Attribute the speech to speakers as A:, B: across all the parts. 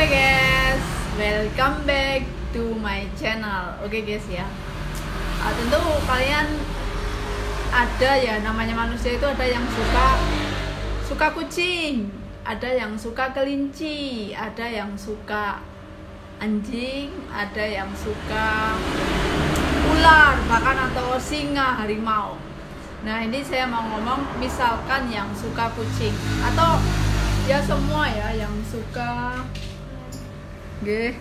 A: Oke guys, welcome back to my channel. Oke guys ya, tentu kalian ada ya, namanya manusia itu ada yang suka kucing, ada yang suka kelinci, ada yang suka anjing, ada yang suka ular, bahkan atau singa, harimau. Nah ini saya mau ngomong misalkan yang suka kucing atau ya semua ya yang suka ini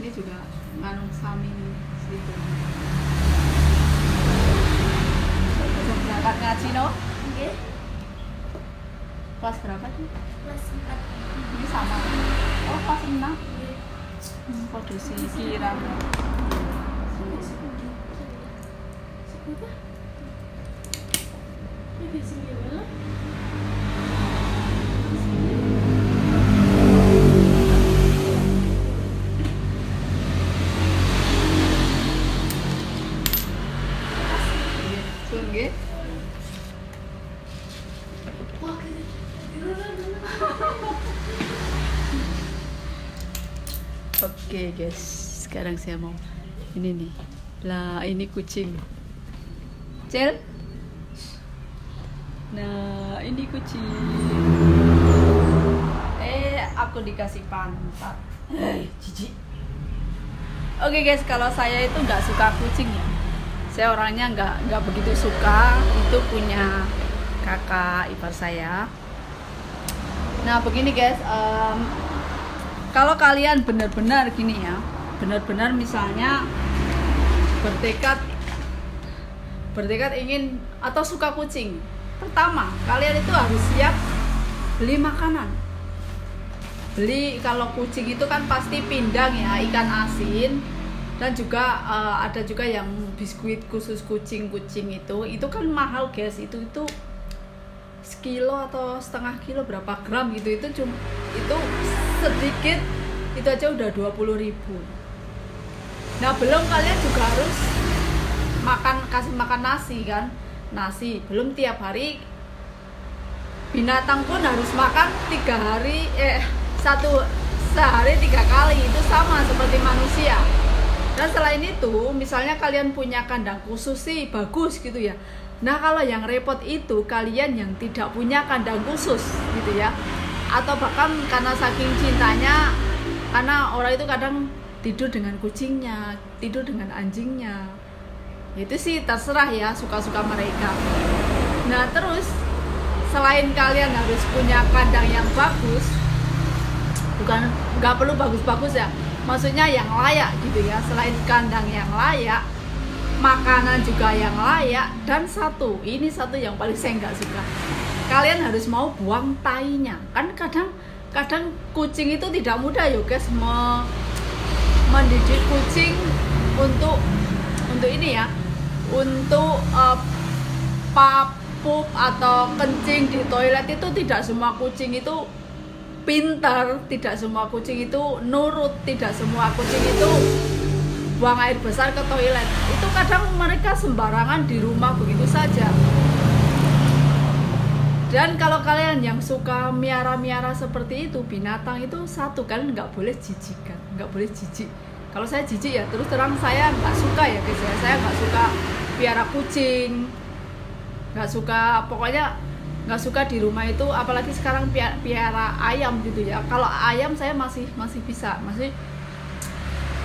A: juga nganong sami sedikit. Besok berangkat ngaji no? Kelas berapa sih?
B: Kelas 4.
A: Ini sama. Oh kelas 6. Kode si kira. Oke guys, sekarang saya mau ini nih. Lah ini kucing. Cel. Nah, ini kucing. Aku dikasih pantat. Jijik. Oke guys, kalau saya itu nggak suka kucing ya. Saya orangnya nggak begitu suka. Itu punya kakak ipar saya. Nah, begini guys, kalau kalian benar-benar gini ya, benar-benar misalnya bertekad ingin atau suka kucing, pertama kalian itu harus siap beli makanan. Kalau kucing itu kan pasti pindang ya, ikan asin, dan juga ada juga yang biskuit khusus kucing itu kan mahal guys. Itu sekilo atau setengah kilo berapa gram gitu, itu sedikit itu aja udah 20.000. Nah belum kalian juga harus kasih makan nasi kan, nasi belum tiap hari. Binatang pun harus makan sehari 3 kali, itu sama seperti manusia. Dan selain itu misalnya kalian punya kandang khusus sih bagus gitu ya. Nah kalau yang repot itu kalian yang tidak punya kandang khusus gitu ya, atau bahkan karena saking cintanya, karena orang itu kadang tidur dengan kucingnya, tidur dengan anjingnya, itu sih terserah ya, suka-suka mereka. Nah terus selain kalian harus punya kandang yang bagus, nggak perlu bagus-bagus ya, maksudnya yang layak gitu ya. Selain kandang yang layak, makanan juga yang layak, dan satu yang paling saya nggak suka, kalian harus mau buang tainya. Kan kadang kucing itu tidak mudah ya guys, mendidik kucing untuk ini ya, untuk pup atau kencing di toilet. Itu tidak semua kucing itu pintar, tidak semua kucing itu nurut, tidak semua kucing itu buang air besar ke toilet. Itu kadang mereka sembarangan di rumah begitu saja. Dan kalau kalian yang suka miara seperti itu, binatang itu satu, kalian nggak boleh jijik kan, nggak boleh jijik. Kalau saya jijik ya terus terang saya nggak suka ya guys ya. Saya nggak suka piara kucing, nggak suka, pokoknya nggak suka di rumah itu. Apalagi sekarang piara ayam gitu ya. Kalau ayam saya masih bisa,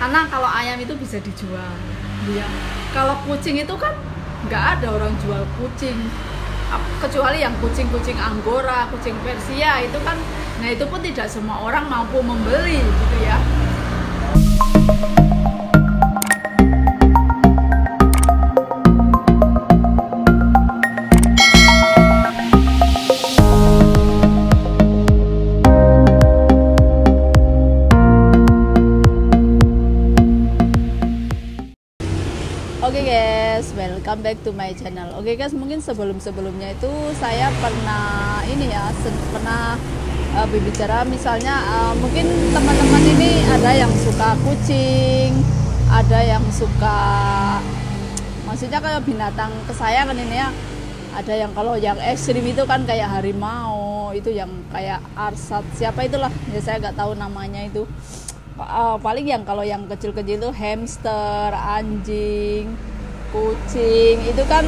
A: karena kalau ayam itu bisa dijual ya. Kalau kucing itu kan nggak ada orang jual kucing, kecuali yang kucing Anggora, kucing Persia itu kan. Nah itu pun tidak semua orang mampu membeli gitu ya. Oke guys, welcome back to my channel. Oke guys, mungkin sebelumnya itu saya pernah berbicara misalnya mungkin teman-teman ini ada yang suka kucing, ada yang suka, maksudnya kalau binatang kesayangan ini ya, Ada yang kalau yang ekstrim itu kan kayak harimau, itu yang kayak arsat siapa itulah ya, saya nggak tahu namanya itu. Paling yang kalau yang kecil-kecil itu hamster, anjing, kucing itu kan.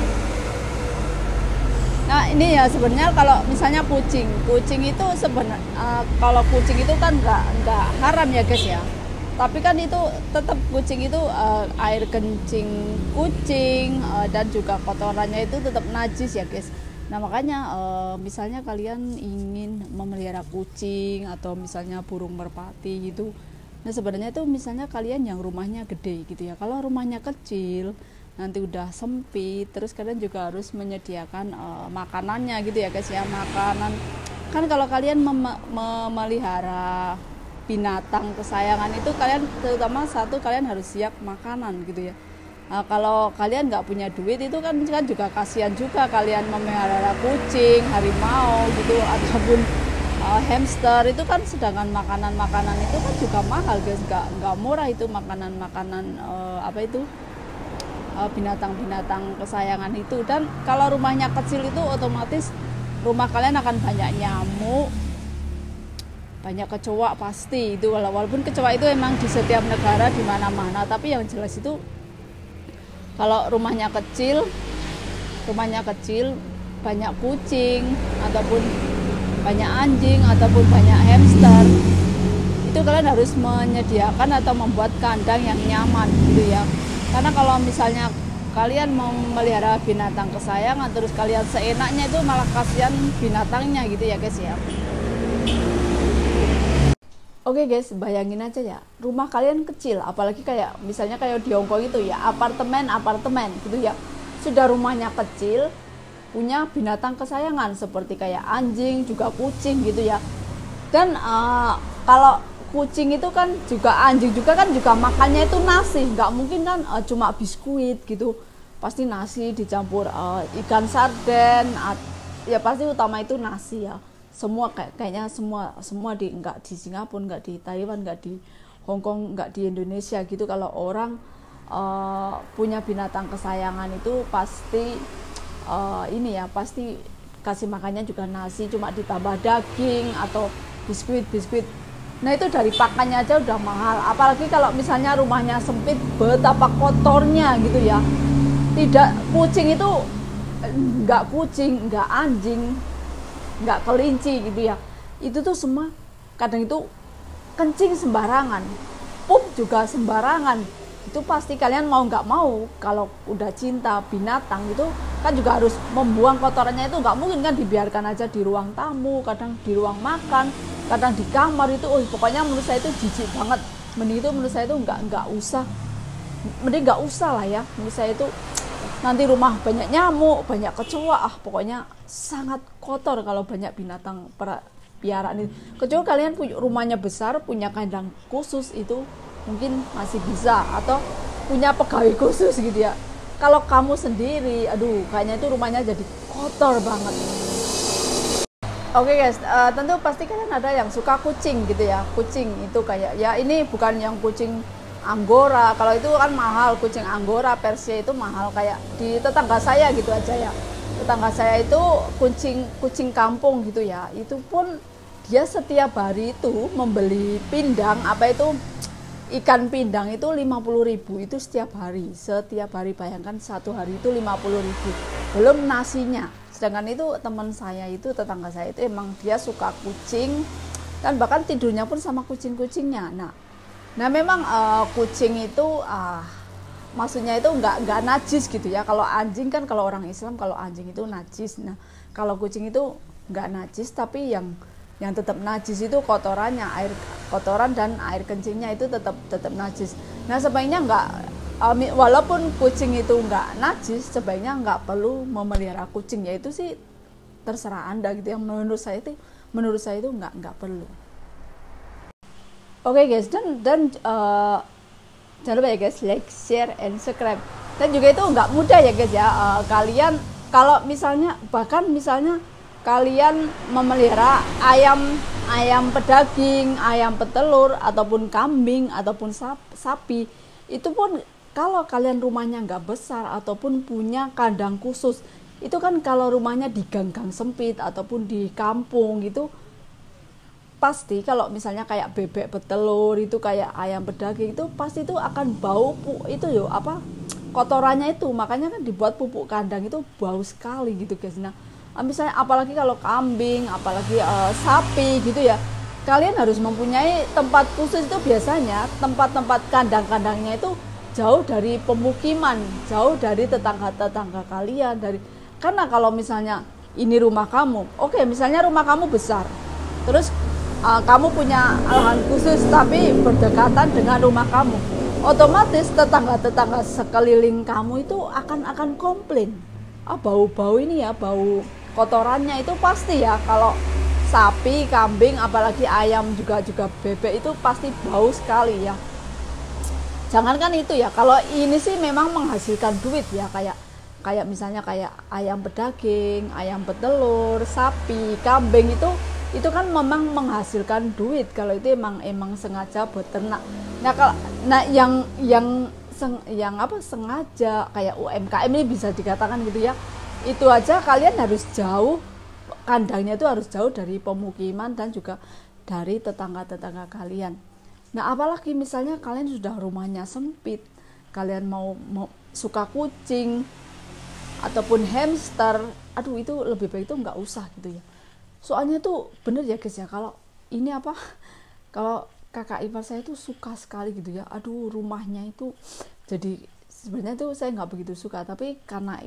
A: Nah ini ya sebenarnya kalau misalnya kucing itu sebenarnya kalau kucing itu kan nggak haram ya guys ya, tapi kan itu tetap kucing itu air kencing kucing dan juga kotorannya itu tetap najis ya guys. Nah makanya misalnya kalian ingin memelihara kucing atau misalnya burung merpati gitu, nah sebenarnya itu misalnya kalian yang rumahnya gede gitu ya, kalau rumahnya kecil nanti udah sempit, terus kalian juga harus menyediakan makanannya gitu ya guys ya, makanan kan. Kalau kalian memelihara binatang kesayangan itu kalian terutama satu kalian harus siap makanan gitu ya. Kalau kalian nggak punya duit itu kan juga kasihan juga kalian memelihara kucing, harimau gitu ataupun hamster itu kan, sedangkan makanan itu kan juga mahal guys, nggak murah itu makanan apa itu binatang kesayangan itu. Dan kalau rumahnya kecil itu otomatis rumah kalian akan banyak nyamuk, banyak kecoa pasti itu, walaupun kecoa itu emang di setiap negara di mana-mana, tapi yang jelas itu kalau rumahnya kecil banyak kucing ataupun banyak anjing ataupun banyak hamster, itu kalian harus menyediakan atau membuat kandang yang nyaman gitu ya. Karena kalau misalnya kalian mau memelihara binatang kesayangan terus kalian seenaknya, itu malah kasihan binatangnya gitu ya guys ya. Oke guys, bayangin aja ya, rumah kalian kecil, apalagi kayak misalnya kayak di Hongkong itu ya, apartemen gitu ya. Sudah rumahnya kecil, punya binatang kesayangan seperti kayak anjing, juga kucing gitu ya. Dan kalau kucing itu kan juga, anjing juga kan juga makannya itu nasi, nggak mungkin kan cuma biskuit gitu, pasti nasi dicampur ikan sarden, ya pasti utama itu nasi ya. Semua kayaknya semua nggak di Singapura, nggak di Taiwan, nggak di Hongkong, nggak di Indonesia gitu, kalau orang punya binatang kesayangan itu pasti ini ya, pasti kasih makannya juga nasi, cuma ditambah daging atau biskuit. Nah itu dari pakannya aja udah mahal, apalagi kalau misalnya rumahnya sempit, betapa kotornya gitu ya. Tidak, kucing itu nggak kucing, nggak anjing, nggak kelinci gitu ya, itu tuh semua kadang itu kencing sembarangan, pup juga sembarangan. Itu pasti kalian mau nggak mau, kalau udah cinta binatang itu kan juga harus membuang kotorannya. Itu nggak mungkin kan dibiarkan aja di ruang tamu, kadang di ruang makan, kadang di kamar itu. Pokoknya menurut saya itu jijik banget. Mending itu menurut saya itu nggak usah lah ya. Menurut saya itu nanti rumah banyak nyamuk, banyak kecoa, pokoknya sangat kotor kalau banyak binatang piaraan itu. Kecuali kalian punya rumahnya besar, punya kandang khusus, itu mungkin masih bisa, atau punya pegawai khusus gitu ya. Kalau kamu sendiri, aduh kayaknya itu rumahnya jadi kotor banget. Oke guys, tentu pasti kalian ada yang suka kucing gitu ya. Kucing itu kayak, ya ini bukan yang kucing Anggora, kalau itu kan mahal, kucing Anggora, Persia itu mahal. Kayak di tetangga saya gitu aja ya, tetangga saya itu kucing kampung gitu ya, itu pun dia setiap hari itu membeli pindang, apa itu ikan pindang itu 50.000 itu setiap hari, bayangkan satu hari itu 50.000, belum nasinya. Sedangkan itu teman saya itu, tetangga saya itu emang dia suka kucing, dan bahkan tidurnya pun sama kucing-kucingnya. Nah memang kucing itu maksudnya itu nggak najis gitu ya. Kalau anjing kan, kalau orang Islam kalau anjing itu najis. Nah kalau kucing itu nggak najis, tapi yang tetap najis itu kotorannya, kotoran dan air kencingnya itu tetap najis. Nah sebaiknya walaupun kucing itu nggak najis, sebaiknya nggak perlu memelihara kucing. Ya itu sih terserah Anda gitu. Yang menurut saya itu nggak perlu. Oke guys, dan jangan lupa ya guys, like, share, and subscribe. Dan juga itu nggak mudah ya guys ya. Kalian kalau misalnya kalian memelihara ayam pedaging, ayam petelur, ataupun kambing, ataupun sapi, itu pun kalau kalian rumahnya nggak besar ataupun punya kandang khusus, itu kan kalau rumahnya di gang-gang sempit ataupun di kampung gitu, pasti kalau misalnya kayak bebek bertelur itu, kayak ayam berdaging itu pasti itu akan bau itu yo apa kotorannya itu, makanya kan dibuat pupuk kandang itu bau sekali gitu guys. Nah misalnya apalagi kalau kambing, apalagi sapi gitu ya, kalian harus mempunyai tempat khusus. Itu biasanya tempat-tempat kandang-kandangnya itu jauh dari pemukiman, jauh dari tetangga-tetangga kalian, karena kalau misalnya ini rumah kamu, oke, misalnya rumah kamu besar, terus kamu punya lahan khusus tapi berdekatan dengan rumah kamu, otomatis tetangga-tetangga sekeliling kamu itu akan komplain, bau-bau ini ya, bau kotorannya itu pasti ya. Kalau sapi, kambing, apalagi ayam juga bebek itu pasti bau sekali ya. Jangankan itu ya, kalau ini sih memang menghasilkan duit ya, kayak misalnya kayak ayam berdaging, ayam bertelur, sapi, kambing itu kan memang menghasilkan duit kalau itu emang sengaja buat ternak. Yang sengaja kayak UMKM ini bisa dikatakan gitu ya, itu aja kalian harus jauh, kandangnya itu harus jauh dari pemukiman dan juga dari tetangga-tetangga kalian. Nah apalagi misalnya kalian sudah rumahnya sempit, kalian mau suka kucing ataupun hamster, aduh itu lebih baik itu nggak usah gitu ya. Soalnya tuh bener ya guys ya, kalau kakak ipar saya tuh suka sekali gitu ya, aduh rumahnya itu, jadi sebenarnya tuh saya nggak begitu suka, tapi karena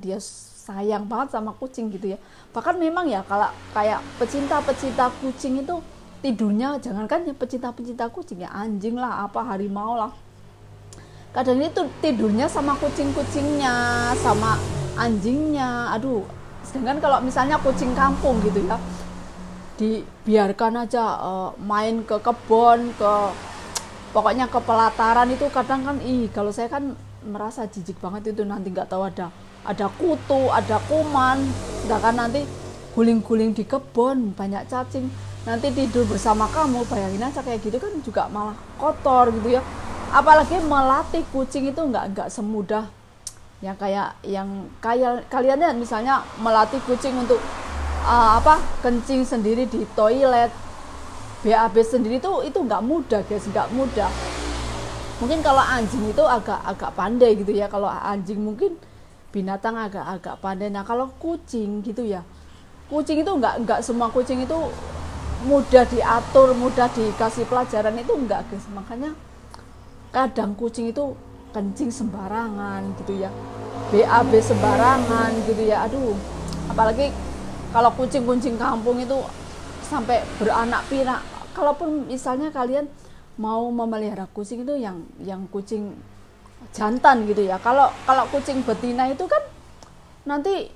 A: dia sayang banget sama kucing gitu ya. Bahkan memang ya kalau kayak pecinta kucing itu tidurnya, jangankan ya pecinta kucing ya, anjing lah, apa harimau lah, kadang itu tidurnya sama kucing-kucingnya, sama anjingnya. Aduh, sedangkan kalau misalnya kucing kampung gitu ya, dibiarkan aja main ke kebun, pokoknya ke pelataran itu, kadang kan kalau saya kan merasa jijik banget itu, nanti nggak tahu ada kutu, ada kuman, sedangkan nanti guling-guling di kebun banyak cacing, nanti tidur bersama kamu, bayangin aja kayak gitu kan juga malah kotor gitu ya. Apalagi melatih kucing itu nggak semudah ya, kayak kalian lihat misalnya melatih kucing untuk kencing sendiri di toilet, BAB sendiri itu nggak mudah guys, nggak mudah. Mungkin kalau anjing itu agak pandai gitu ya, kalau anjing mungkin binatang agak pandai. Nah kalau kucing gitu ya, kucing itu nggak semua kucing itu mudah diatur, mudah dikasih pelajaran, itu enggak guys. Makanya kadang kucing itu kencing sembarangan gitu ya, BAB sembarangan gitu ya. Aduh, apalagi kalau kucing kampung itu sampai beranak pinak. Kalaupun misalnya kalian mau memelihara kucing itu yang kucing jantan gitu ya, kalau kucing betina itu kan nanti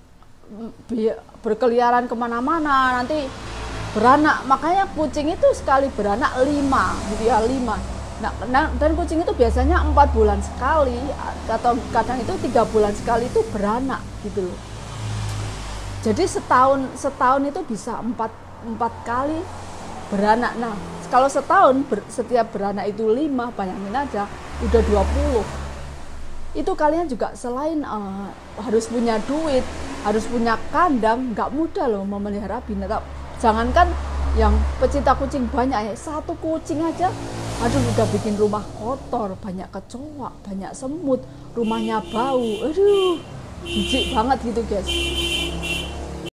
A: berkeliaran kemana-mana, nanti beranak. Makanya kucing itu sekali beranak 5 gitu ya, 5. Nah, dan kucing itu biasanya 4 bulan sekali, atau kadang itu 3 bulan sekali itu beranak gitu loh. Jadi setahun itu bisa 4 kali beranak. Nah kalau setahun setiap beranak itu 5, bayangin aja udah 20. Itu kalian juga selain harus punya duit, harus punya kandang, nggak mudah loh memelihara binatang. Jangankan yang pecinta kucing banyak ya, satu kucing aja aduh udah bikin rumah kotor, banyak kecoa, banyak semut, rumahnya bau, aduh jijik banget gitu guys.